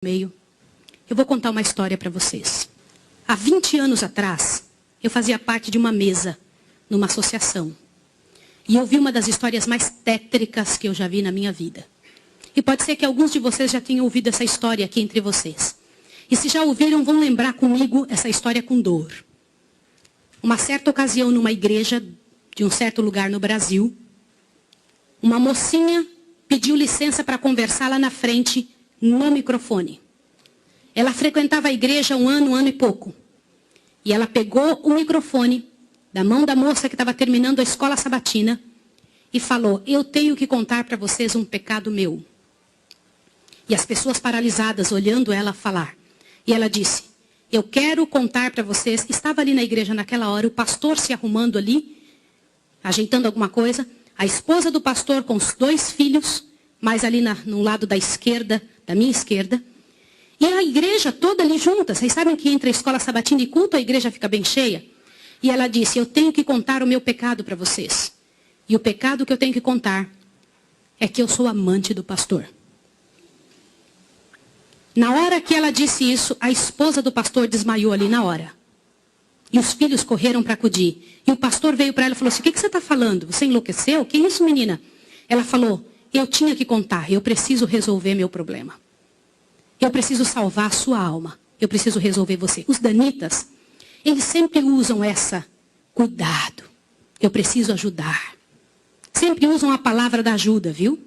meio. Eu vou contar uma história para vocês. Há 20 anos atrás, eu fazia parte de uma mesa numa associação. E eu vi uma das histórias mais tétricas que eu já vi na minha vida. E pode ser que alguns de vocês já tenham ouvido essa história aqui entre vocês. E se já ouviram, vão lembrar comigo essa história com dor. Uma certa ocasião, numa igreja de um certo lugar no Brasil, uma mocinha pediu licença para conversar lá na frente, no microfone. Ela frequentava a igreja um ano e pouco. E ela pegou o microfone da mão da moça que estava terminando a escola sabatina e falou: eu tenho que contar para vocês um pecado meu. E as pessoas paralisadas olhando ela falar. E ela disse: eu quero contar para vocês. Estava ali na igreja naquela hora, o pastor se arrumando ali, ajeitando alguma coisa. A esposa do pastor com os 2 filhos, mais ali no lado da esquerda, da minha esquerda. E a igreja toda ali junta. Vocês sabem que entre a escola sabatina e culto a igreja fica bem cheia? E ela disse: eu tenho que contar o meu pecado para vocês. E o pecado que eu tenho que contar é que eu sou amante do pastor. Na hora que ela disse isso, a esposa do pastor desmaiou ali na hora. E os filhos correram para acudir. E o pastor veio para ela e falou assim: o que você está falando? Você enlouqueceu? Que isso, menina? Ela falou: eu tinha que contar, eu preciso resolver meu problema. Eu preciso salvar a sua alma. Eu preciso resolver você. Os danitas, eles sempre usam essa: cuidado, eu preciso ajudar. Sempre usam a palavra da ajuda, viu?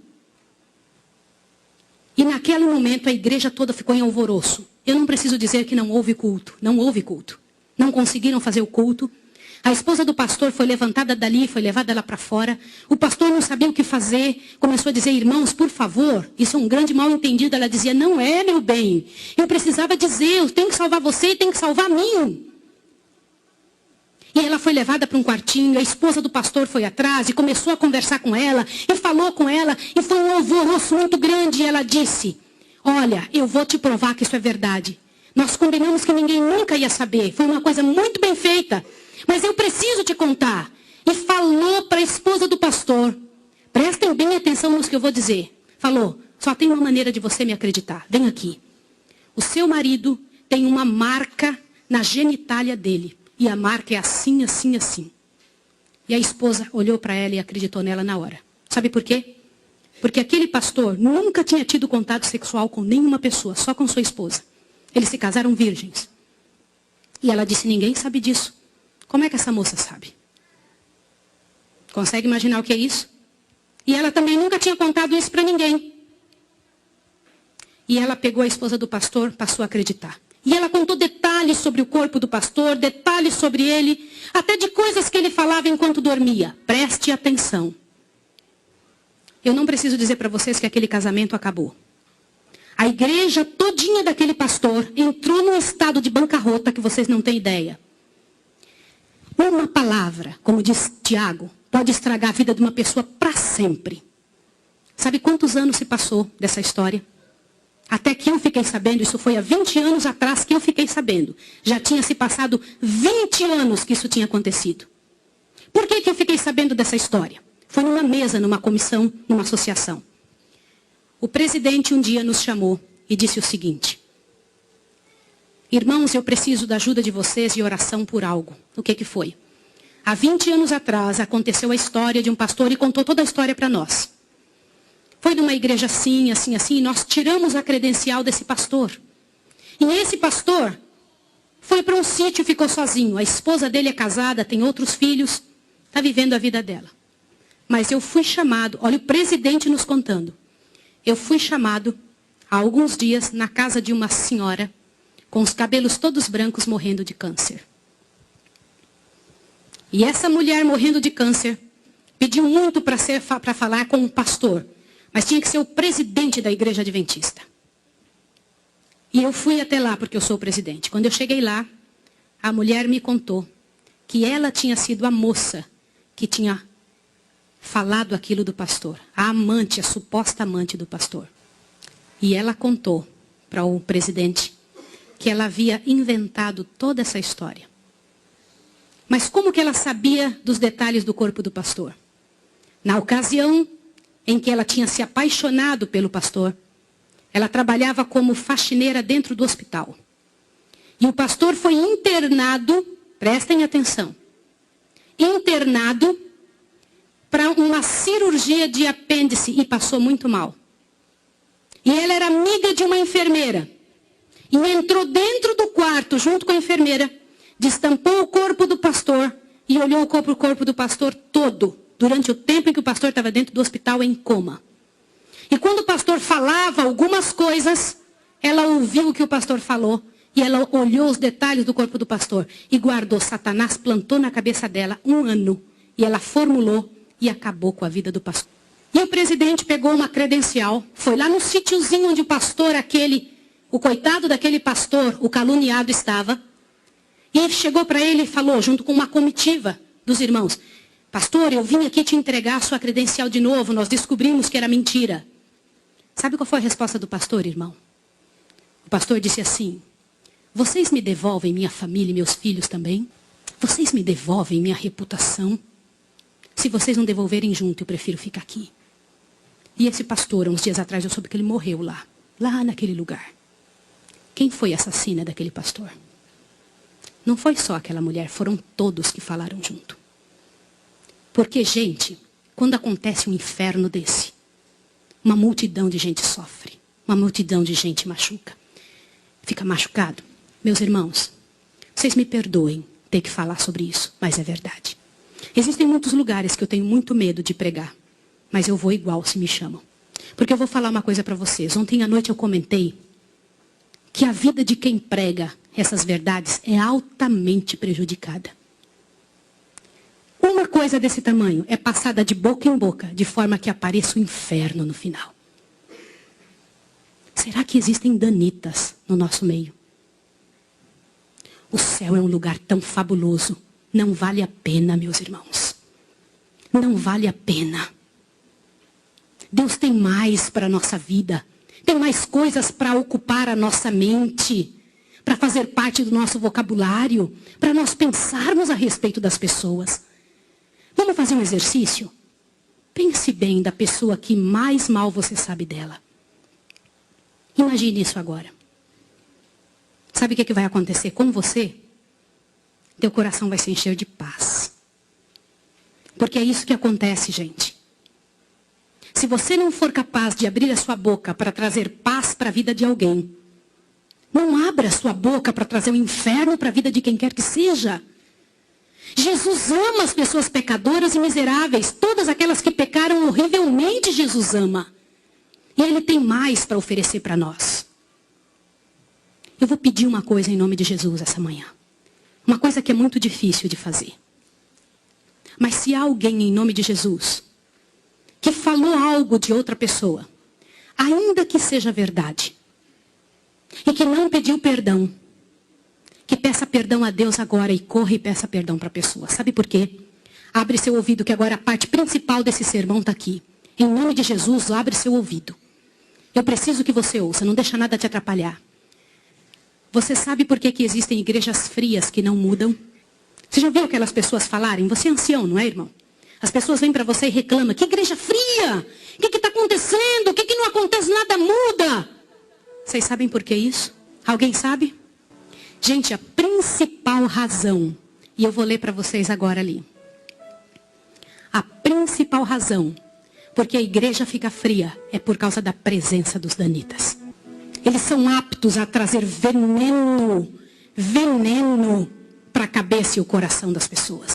E naquele momento a igreja toda ficou em alvoroço. Eu não preciso dizer que não houve culto. Não houve culto. Não conseguiram fazer o culto. A esposa do pastor foi levantada dali, foi levada lá para fora. O pastor não sabia o que fazer. Começou a dizer: irmãos, por favor, isso é um grande mal entendido. Ela dizia: não é, meu bem. Eu precisava dizer, eu tenho que salvar você e tenho que salvar mim. E ela foi levada para um quartinho, a esposa do pastor foi atrás e começou a conversar com ela, e falou com ela, e foi um alvoroço muito grande. E ela disse: olha, eu vou te provar que isso é verdade. Nós combinamos que ninguém nunca ia saber. Foi uma coisa muito bem feita. Mas eu preciso te contar. E falou para a esposa do pastor. Prestem bem atenção no que eu vou dizer. Falou: só tem uma maneira de você me acreditar. Vem aqui. O seu marido tem uma marca na genitália dele. E a marca é assim, assim, assim. E a esposa olhou para ela e acreditou nela na hora. Sabe por quê? Porque aquele pastor nunca tinha tido contato sexual com nenhuma pessoa, só com sua esposa. Eles se casaram virgens. E ela disse: ninguém sabe disso. Como é que essa moça sabe? Consegue imaginar o que é isso? E ela também nunca tinha contado isso para ninguém. E ela pegou a esposa do pastor, passou a acreditar. E ela contou detalhes sobre o corpo do pastor, detalhes sobre ele, até de coisas que ele falava enquanto dormia. Preste atenção. Eu não preciso dizer para vocês que aquele casamento acabou. A igreja todinha daquele pastor entrou num estado de bancarrota que vocês não têm ideia. Uma palavra, como diz Tiago, pode estragar a vida de uma pessoa para sempre. Sabe quantos anos se passou dessa história? Até que eu fiquei sabendo, isso foi há 20 anos atrás que eu fiquei sabendo. Já tinha se passado 20 anos que isso tinha acontecido. Por que eu fiquei sabendo dessa história? Foi numa mesa, numa comissão, numa associação. O presidente um dia nos chamou e disse o seguinte: irmãos, eu preciso da ajuda de vocês e oração por algo. O que foi? Há 20 anos atrás aconteceu a história de um pastor e contou toda a história para nós. Foi numa igreja assim, assim, assim, e nós tiramos a credencial desse pastor. E esse pastor foi para um sítio e ficou sozinho. A esposa dele é casada, tem outros filhos, está vivendo a vida dela. Mas eu fui chamado, olha o presidente nos contando. Eu fui chamado há alguns dias na casa de uma senhora com os cabelos todos brancos morrendo de câncer. E essa mulher morrendo de câncer pediu muito para falar com um pastor. Mas tinha que ser o presidente da igreja adventista. E eu fui até lá porque eu sou o presidente. Quando eu cheguei lá, a mulher me contou que ela tinha sido a moça que tinha falado aquilo do pastor. A amante, a suposta amante do pastor. E ela contou para o presidente que ela havia inventado toda essa história. Mas como que ela sabia dos detalhes do corpo do pastor? Na ocasião em que ela tinha se apaixonado pelo pastor, Ela trabalhava como faxineira dentro do hospital. E o pastor foi internado, prestem atenção, internado para uma cirurgia de apêndice e passou muito mal. E ela era amiga de uma enfermeira. E entrou dentro do quarto junto com a enfermeira, destampou o corpo do pastor e olhou o corpo do pastor todo, durante o tempo em que o pastor estava dentro do hospital em coma. E quando o pastor falava algumas coisas, ela ouviu o que o pastor falou e ela olhou os detalhes do corpo do pastor e guardou. Satanás plantou na cabeça dela 1 ano e ela formulou e acabou com a vida do pastor. E o presidente pegou uma credencial, foi lá no sítiozinho onde o pastor o coitado daquele pastor, o caluniado estava, e chegou para ele e falou, junto com uma comitiva dos irmãos, pastor, eu vim aqui te entregar a sua credencial de novo, nós descobrimos que era mentira. Sabe qual foi a resposta do pastor, irmão? O pastor disse assim, vocês me devolvem minha família e meus filhos também? Vocês me devolvem minha reputação? Se vocês não devolverem junto, eu prefiro ficar aqui. E esse pastor, uns dias atrás, eu soube que ele morreu lá naquele lugar. Quem foi a assassina daquele pastor? Não foi só aquela mulher, foram todos que falaram junto. Porque, gente, quando acontece um inferno desse, uma multidão de gente sofre, uma multidão de gente machuca. Fica machucado. Meus irmãos, vocês me perdoem ter que falar sobre isso, mas é verdade. Existem muitos lugares que eu tenho muito medo de pregar, mas eu vou igual se me chamam. Porque eu vou falar uma coisa para vocês. Ontem à noite eu comentei que a vida de quem prega essas verdades é altamente prejudicada. Uma coisa desse tamanho é passada de boca em boca, de forma que apareça o inferno no final. Será que existem danitas no nosso meio? O céu é um lugar tão fabuloso. Não vale a pena, meus irmãos. Não vale a pena. Deus tem mais para a nossa vida. Tem mais coisas para ocupar a nossa mente. Para fazer parte do nosso vocabulário. Para nós pensarmos a respeito das pessoas. Vamos fazer um exercício? Pense bem da pessoa que mais mal você sabe dela. Imagine isso agora. Sabe o que vai acontecer com você? Teu coração vai se encher de paz. Porque é isso que acontece, gente. Se você não for capaz de abrir a sua boca para trazer paz para a vida de alguém, não abra a sua boca para trazer o inferno para a vida de quem quer que seja. Jesus ama as pessoas pecadoras e miseráveis. Todas aquelas que pecaram horrivelmente, Jesus ama. E Ele tem mais para oferecer para nós. Eu vou pedir uma coisa em nome de Jesus essa manhã. Uma coisa que é muito difícil de fazer. Mas se há alguém em nome de Jesus que falou algo de outra pessoa, ainda que seja verdade, e que não pediu perdão, que peça perdão a Deus agora e corra e peça perdão para a pessoa. Sabe por quê? Abre seu ouvido que agora a parte principal desse sermão está aqui. Em nome de Jesus, abre seu ouvido. Eu preciso que você ouça, não deixa nada te atrapalhar. Você sabe por que existem igrejas frias que não mudam? Você já viu aquelas pessoas falarem? Você é ancião, não é, irmão? As pessoas vêm para você e reclamam. Que igreja fria? O que está acontecendo? O que não acontece? Nada muda. Vocês sabem por que isso? Alguém sabe? Gente, a principal razão, e eu vou ler para vocês agora ali. A principal razão porque a igreja fica fria é por causa da presença dos danitas. Eles são aptos a trazer veneno para a cabeça e o coração das pessoas.